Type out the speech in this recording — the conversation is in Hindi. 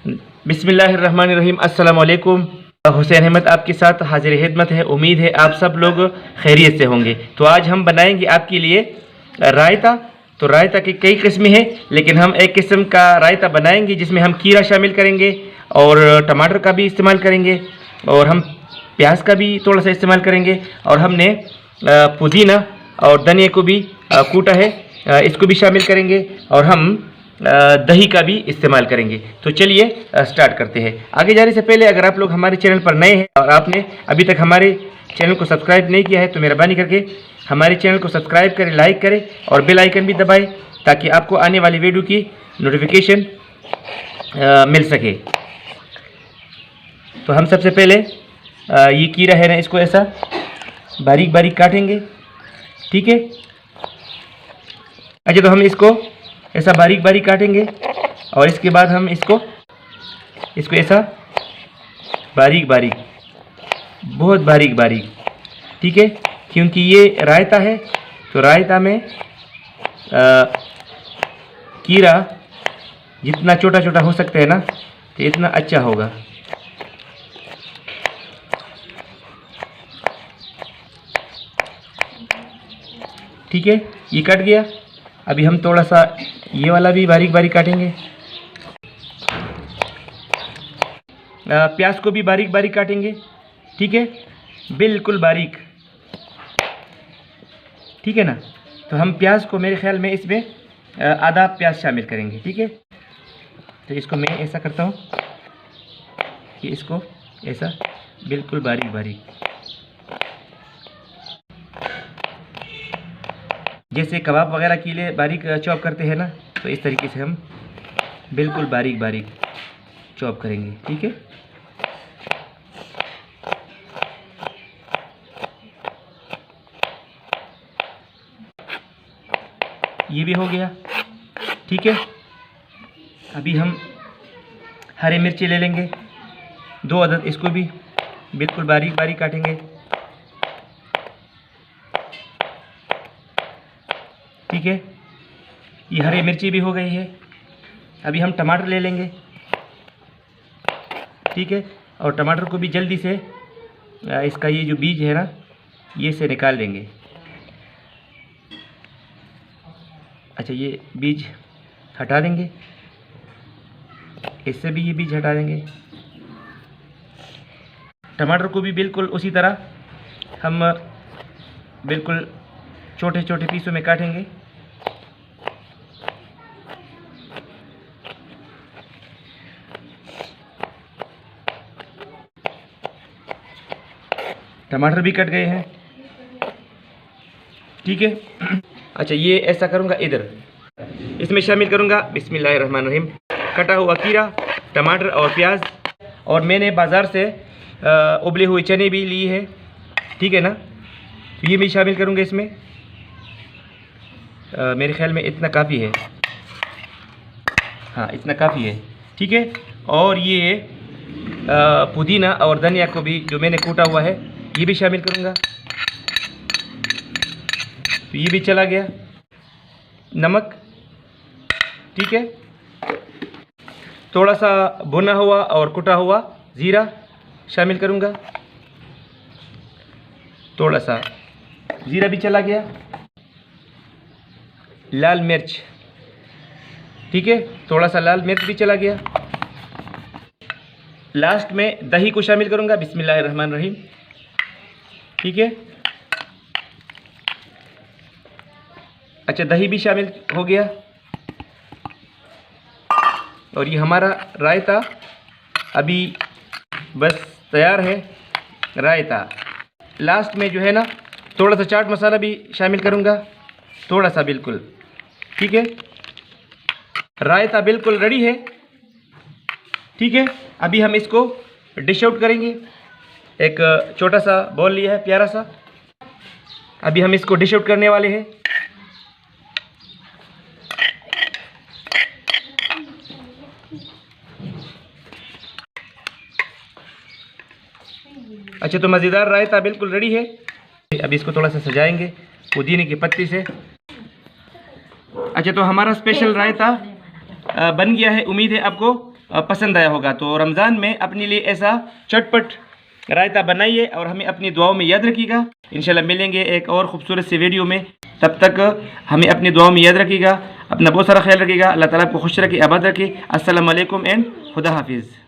बिस्मिल्लाहिर्रहमानिर्रहीम। अस्सलाम वालेकुम। हुसैन अहमद आपके साथ हाजिर खिदमत है। उम्मीद है आप सब लोग खैरियत से होंगे। तो आज हम बनाएंगे आपके लिए रायता। तो रायता की कई किस्में हैं, लेकिन हम एक किस्म का रायता बनाएंगे जिसमें हम खीरा शामिल करेंगे और टमाटर का भी इस्तेमाल करेंगे और हम प्याज का भी थोड़ा सा इस्तेमाल करेंगे और हमने पुदीना और धनिया को भी कूटा है, इसको भी शामिल करेंगे और हम दही का भी इस्तेमाल करेंगे। तो चलिए स्टार्ट करते हैं। आगे जाने से पहले अगर आप लोग हमारे चैनल पर नए हैं और आपने अभी तक हमारे चैनल को सब्सक्राइब नहीं किया है तो मेहरबानी करके हमारे चैनल को सब्सक्राइब करें, लाइक करें और बेल आइकन भी दबाएं ताकि आपको आने वाली वीडियो की नोटिफिकेशन मिल सके। तो हम सबसे पहले ये कीरा है ना, इसको ऐसा बारीक बारीक काटेंगे, ठीक है। अच्छा, तो हम इसको ऐसा बारीक बारीक काटेंगे और इसके बाद हम इसको ऐसा बारीक बारीक, बहुत बारीक बारीक, ठीक है, क्योंकि ये रायता है तो रायता में कीरा जितना छोटा छोटा हो सकता है ना तो इतना अच्छा होगा। ठीक है, ये कट गया। अभी हम थोड़ा सा ये वाला भी बारीक बारीक काटेंगे। प्याज को भी बारीक बारीक काटेंगे, ठीक है, बिल्कुल बारीक, ठीक है ना। तो हम प्याज को, मेरे ख्याल में इसमें आधा प्याज शामिल करेंगे, ठीक है। तो इसको मैं ऐसा करता हूँ कि इसको ऐसा बिल्कुल बारीक बारीक, जैसे कबाब वगैरह के लिए बारीक चॉप करते हैं ना, तो इस तरीके से हम बिल्कुल बारीक बारीक चॉप करेंगे, ठीक है। ये भी हो गया, ठीक है। अभी हम हरी मिर्ची ले लेंगे 2 अदद, इसको भी बिल्कुल बारीक बारीक काटेंगे, ठीक है। ये हरी मिर्ची भी हो गई है। अभी हम टमाटर ले लेंगे, ठीक है, और टमाटर को भी जल्दी से इसका ये जो बीज है ना, ये से निकाल देंगे। अच्छा, ये बीज हटा देंगे, इससे भी ये बीज हटा देंगे। टमाटर को भी बिल्कुल उसी तरह हम बिल्कुल छोटे छोटे पीसों में काटेंगे। टमाटर भी कट गए हैं, ठीक है। अच्छा, ये ऐसा करूँगा, इधर इसमें शामिल करूँगा बिस्मिल्लाहिर्रहमानिर्रहीम कटा हुआ खीरा, टमाटर और प्याज, और मैंने बाज़ार से उबले हुए चने भी लिए हैं, ठीक है ना। तो ये भी शामिल करूँगा इसमें। मेरे ख्याल में इतना काफ़ी है, हाँ इतना काफ़ी है, ठीक है। और ये पुदीना और धनिया को भी जो मैंने कूटा हुआ है ये भी शामिल करूँगा। तो ये भी चला गया। नमक, ठीक है, थोड़ा सा भुना हुआ और कुटा हुआ ज़ीरा शामिल करूँगा, थोड़ा सा ज़ीरा भी चला गया। लाल मिर्च, ठीक है, थोड़ा सा लाल मिर्च भी चला गया। लास्ट में दही को शामिल करूँगा बिस्मिल्लाहिर्रहमानिर्रहीम, ठीक है। अच्छा, दही भी शामिल हो गया और ये हमारा रायता अभी बस तैयार है। रायता लास्ट में जो है ना, थोड़ा सा चाट मसाला भी शामिल करूँगा, थोड़ा सा, बिल्कुल, ठीक है। रायता बिल्कुल रेडी है, ठीक है। अभी हम इसको डिश आउट करेंगे। एक छोटा सा बॉल लिया है, प्यारा सा। अभी हम इसको डिश आउट करने वाले हैं। अच्छा, तो मज़ेदार रायता बिल्कुल रेडी है। अभी इसको थोड़ा सा सजाएंगे पुदीने की पत्ती से। अच्छा, तो हमारा स्पेशल रायता बन गया है। उम्मीद है आपको पसंद आया होगा। तो रमज़ान में अपने लिए ऐसा चटपट रायता बनाइए और हमें अपनी दुआओं में याद रखिएगा। इंशाल्लाह मिलेंगे एक और ख़ूबसूरत सी वीडियो में। तब तक हमें अपनी दुआओं में याद रखिएगा। अपना बहुत सारा ख्याल रखिएगा। अल्लाह ताला आपको खुश रखे, आबाद रखे। अस्सलामु अलैकुम एंड खुदा हाफिज़।